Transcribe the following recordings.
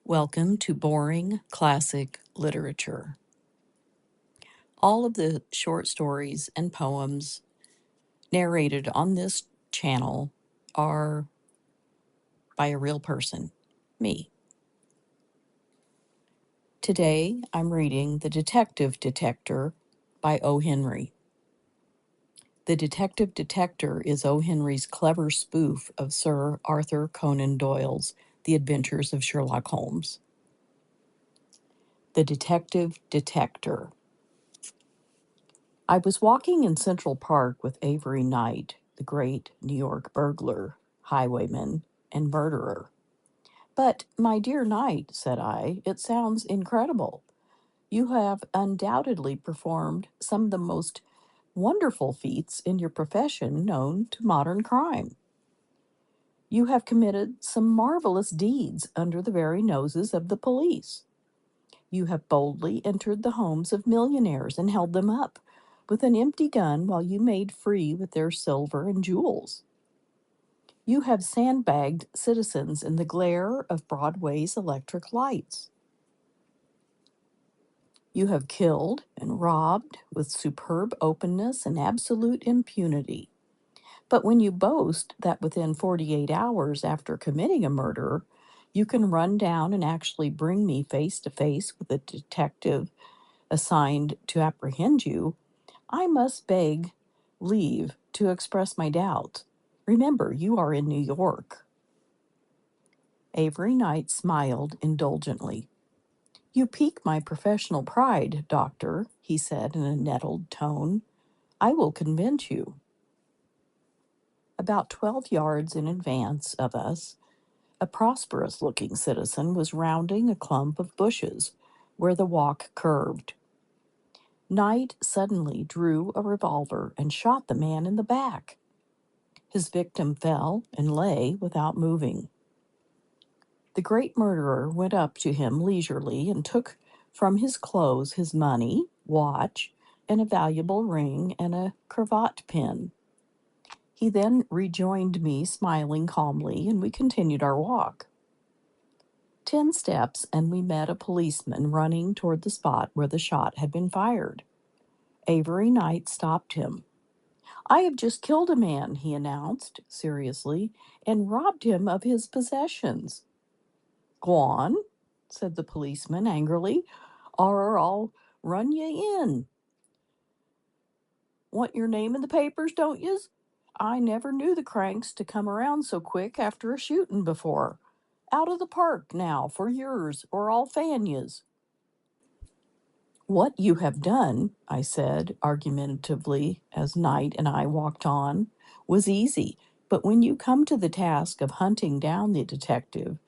Welcome to Boring Classic Literature. All of the short stories and poems narrated on this channel are by a real person, me. Today I'm reading The Detective Detector by O. Henry. The Detective Detector is O. Henry's clever spoof of Sir Arthur Conan Doyle's The Adventures of Sherlock Holmes. The Detective Detector. I was walking in Central Park with Avery Knight, the great New York burglar, highwayman, and murderer. "But, my dear Knight," said I, "it sounds incredible. You have undoubtedly performed some of the most wonderful feats in your profession known to modern crime. You have committed some marvelous deeds under the very noses of the police. You have boldly entered the homes of millionaires and held them up with an empty gun while you made free with their silver and jewels. You have sandbagged citizens in the glare of Broadway's electric lights. You have killed and robbed with superb openness and absolute impunity. But when you boast that within 48 hours after committing a murder, you can run down and actually bring me face to face with a detective assigned to apprehend you, I must beg leave to express my doubt. Remember, you are in New York." Avery Knight smiled indulgently. "You pique my professional pride, Doctor," he said in a nettled tone. "I will convince you." About 12 yards in advance of us, a prosperous-looking citizen was rounding a clump of bushes where the walk curved. Knight suddenly drew a revolver and shot the man in the back. His victim fell and lay without moving. The great murderer went up to him leisurely and took from his clothes his money, watch, and a valuable ring and a cravat pin. He then rejoined me, smiling calmly, and we continued our walk. 10 steps, and we met a policeman running toward the spot where the shot had been fired. Avery Knight stopped him. "I have just killed a man," he announced seriously, "and robbed him of his possessions." "Go on," said the policeman angrily, "or I'll run you in. Want your name in the papers, don't yez? I never knew the cranks to come around so quick after a shooting before. Out of the park now for yours, or I'll fan yez." "What you have done," I said argumentatively as Knight and I walked on, "was easy, but when you come to the task of hunting down the detective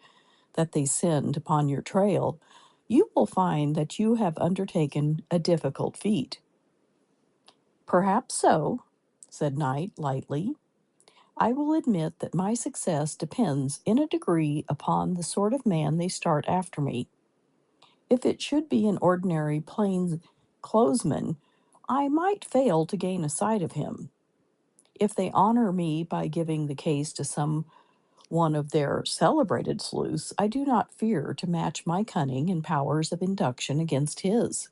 that they send upon your trail, you will find that you have undertaken a difficult feat." "Perhaps so," said Knight lightly. "I will admit that my success depends in a degree upon the sort of man they start after me. If it should be an ordinary plain clothesman, I might fail to gain a sight of him. If they honor me by giving the case to some one of their celebrated sleuths, I do not fear to match my cunning and powers of induction against his."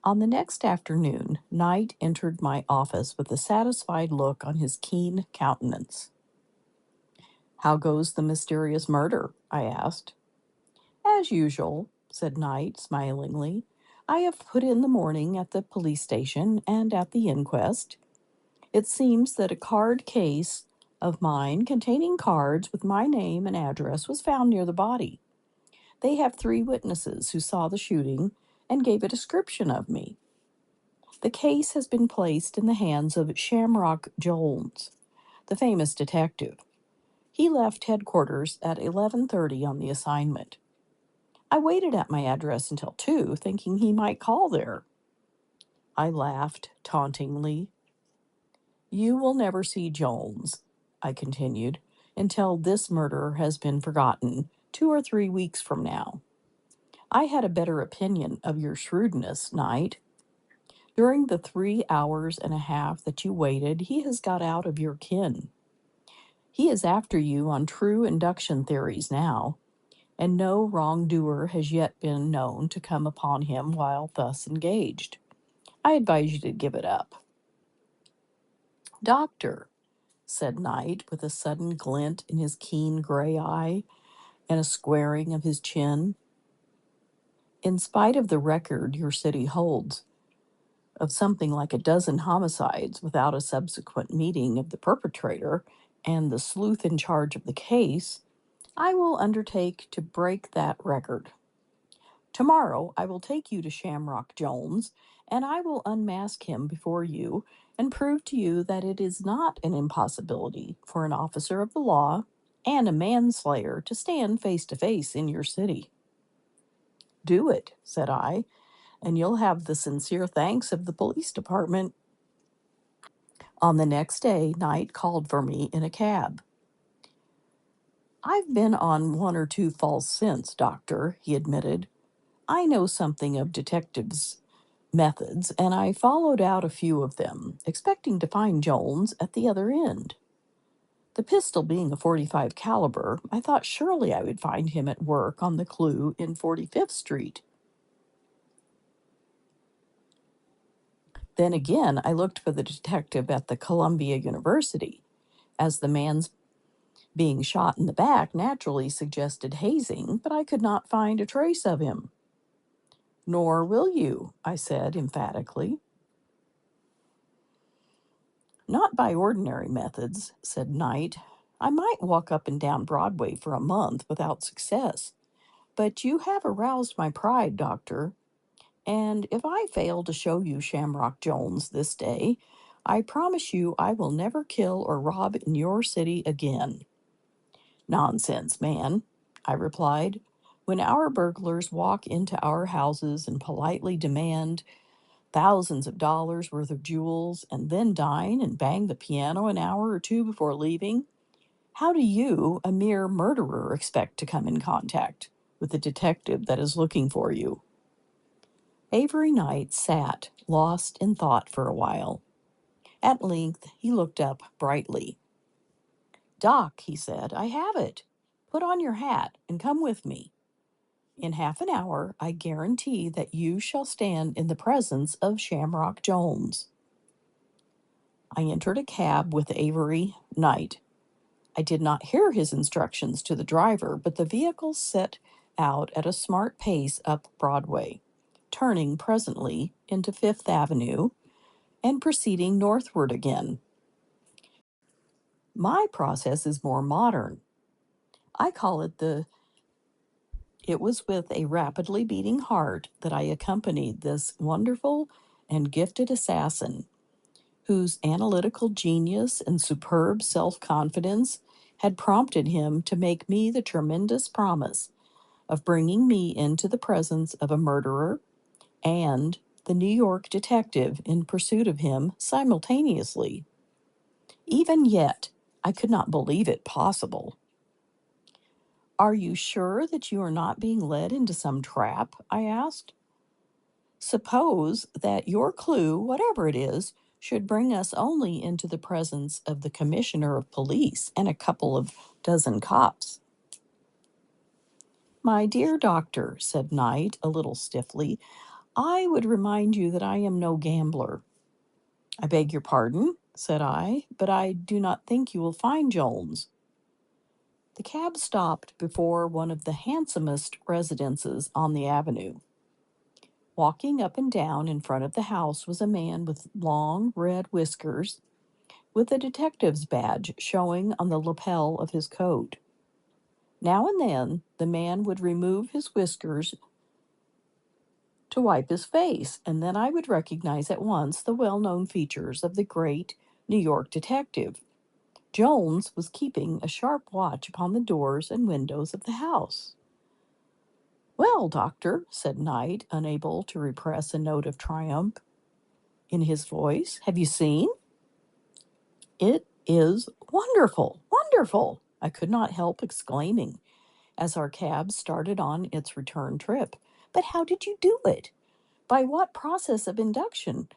On the next afternoon, Knight entered my office with a satisfied look on his keen countenance. "How goes the mysterious murder?" I asked. "As usual," said Knight smilingly. "I have put in the morning at the police station and at the inquest. It seems that a card case of mine containing cards with my name and address was found near the body. They have 3 witnesses who saw the shooting and gave a description of me. The case has been placed in the hands of Shamrock Jones, the famous detective. He left headquarters at 11:30 on the assignment. I waited at my address until 2, thinking he might call there." I laughed tauntingly. "You will never see Jones," I continued, "until this murder has been forgotten 2 or 3 weeks from now. I had a better opinion of your shrewdness, Knight. During the 3 hours and a half that you waited, he has got out of your ken. He is after you on true induction theories now, and no wrongdoer has yet been known to come upon him while thus engaged. I advise you to give it up." "Doctor," said Knight, with a sudden glint in his keen gray eye and a squaring of his chin, "in spite of the record your city holds of something like a dozen homicides without a subsequent meeting of the perpetrator and the sleuth in charge of the case, I will undertake to break that record. Tomorrow I will take you to Shamrock Jones, and I will unmask him before you and prove to you that it is not an impossibility for an officer of the law and a manslayer to stand face to face in your city." "Do it," said I, "and you'll have the sincere thanks of the police department." On the next day, Knight called for me in a cab. "I've been on one or two false scents, Doctor," he admitted. "I know something of detectives' methods, and I followed out a few of them, expecting to find Jones at the other end. The pistol being a .45 caliber, I thought surely I would find him at work on the clue in 45th Street. Then again, I looked for the detective at the Columbia University, as the man's being shot in the back naturally suggested hazing, but I could not find a trace of him." "Nor will you," I said emphatically. "Not by ordinary methods," said Knight. "I might walk up and down Broadway for a month without success. But you have aroused my pride, Doctor, and if I fail to show you Shamrock Jones this day, I promise you I will never kill or rob in your city again." "Nonsense, man," I replied. "When our burglars walk into our houses and politely demand thousands of dollars worth of jewels and then dine and bang the piano an hour or two before leaving, how do you, a mere murderer, expect to come in contact with the detective that is looking for you?" Avery Knight sat, lost in thought for a while. At length he looked up brightly. "Doc," he said, "I have it. Put on your hat and come with me. In half an hour, I guarantee that you shall stand in the presence of Shamrock Jones." I entered a cab with Avery Knight. I did not hear his instructions to the driver, but the vehicle set out at a smart pace up Broadway, turning presently into Fifth Avenue and proceeding northward again. My process is more modern. I call it the It was with a rapidly beating heart that I accompanied this wonderful and gifted assassin, whose analytical genius and superb self confidence had prompted him to make me the tremendous promise of bringing me into the presence of a murderer and the New York detective in pursuit of him simultaneously. Even yet, I could not believe it possible. "Are you sure that you are not being led into some trap?" I asked. "Suppose that your clue, whatever it is, should bring us only into the presence of the commissioner of police and a couple of dozen cops." "My dear doctor," said Knight a little stiffly, "I would remind you that I am no gambler." "I beg your pardon," said I, "but I do not think you will find Jones." The cab stopped before one of the handsomest residences on the avenue. Walking up and down in front of the house was a man with long red whiskers, with a detective's badge showing on the lapel of his coat. Now and then the man would remove his whiskers to wipe his face, and then I would recognize at once the well-known features of the great New York detective. Jones was keeping a sharp watch upon the doors and windows of the house. "Well, doctor," said Knight, unable to repress a note of triumph in his voice, "have you seen?" "It is wonderful, wonderful!" I could not help exclaiming as our cab started on its return trip. "But how did you do it? By what process of induction?"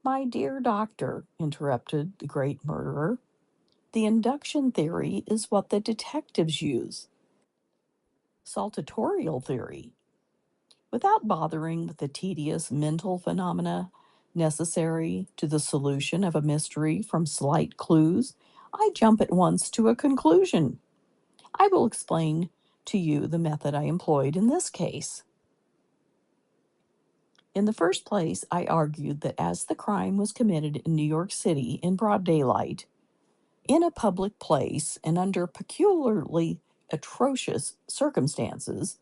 "My dear doctor," interrupted the great murderer, "the induction theory is what the detectives use. saltatorial theory. Without bothering with the tedious mental phenomena necessary to the solution of a mystery from slight clues, I jump at once to a conclusion. I will explain to you the method I employed in this case. In the first place, I argued that as the crime was committed in New York City in broad daylight, in a public place, and under peculiarly atrocious circumstances,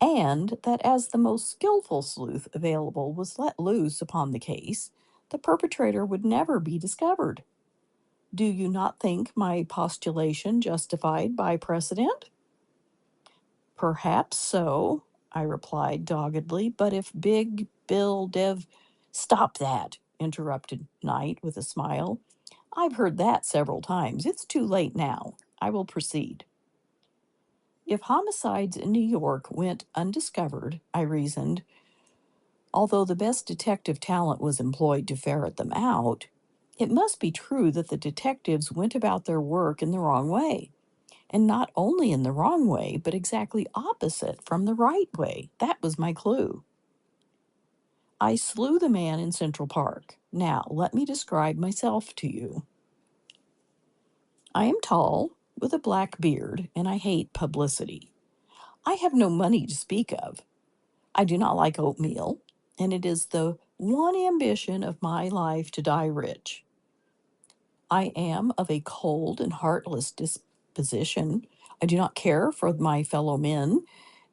and that as the most skillful sleuth available was let loose upon the case, the perpetrator would never be discovered. Do you not think my postulation justified by precedent? Perhaps so, I replied doggedly, but if Big Bill Dev. Stop that, interrupted Knight with a smile. I've heard that several times. It's too late now. I will proceed. If homicides in New York went undiscovered, I reasoned, although the best detective talent was employed to ferret them out, it must be true that the detectives went about their work in the wrong way. And not only in the wrong way, but exactly opposite from the right way. That was my clue. I slew the man in Central Park. Now, let me describe myself to you. I am tall, with a black beard, and I hate publicity. I have no money to speak of. I do not like oatmeal, and it is the one ambition of my life to die rich. I am of a cold and heartless disposition. I do not care for my fellow men,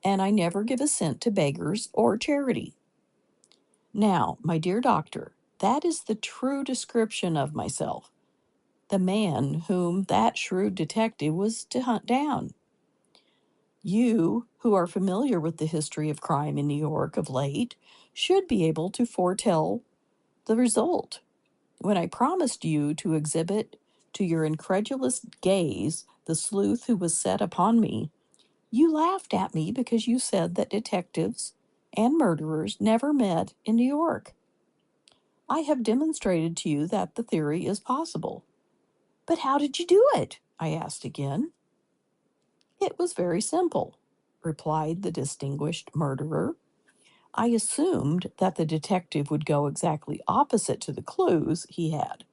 and I never give a cent to beggars or charity. Now, my dear doctor, that is the true description of myself, the man whom that shrewd detective was to hunt down. You, who are familiar with the history of crime in New York of late, should be able to foretell the result. When I promised you to exhibit to your incredulous gaze the sleuth who was set upon me, you laughed at me because you said that detectives and murderers never met in New York. I have demonstrated to you that the theory is possible. But how did you do it? I asked again. It was very simple, replied the distinguished murderer. I assumed that the detective would go exactly opposite to the clues he had.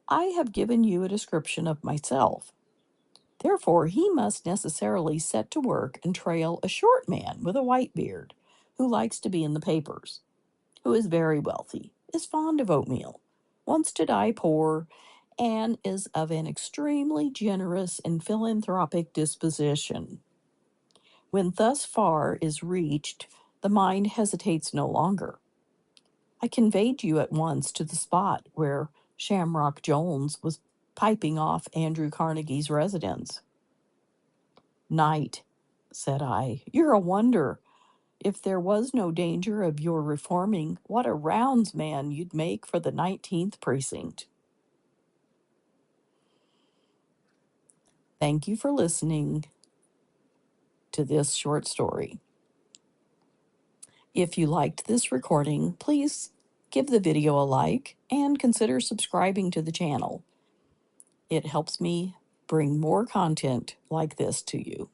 I have given you a description of myself. Therefore, he must necessarily set to work and trail a short man with a white beard, who likes to be in the papers, who is very wealthy, is fond of oatmeal, wants to die poor, and is of an extremely generous and philanthropic disposition. When thus far is reached, the mind hesitates no longer. I conveyed you at once to the spot where Shamrock Jones was piping off Andrew Carnegie's residence. Knight, said I, you're a wonder. If there was no danger of your reforming, what a rounds man you'd make for the 19th precinct. Thank you for listening to this short story. If you liked this recording, please give the video a like and consider subscribing to the channel. It helps me bring more content like this to you.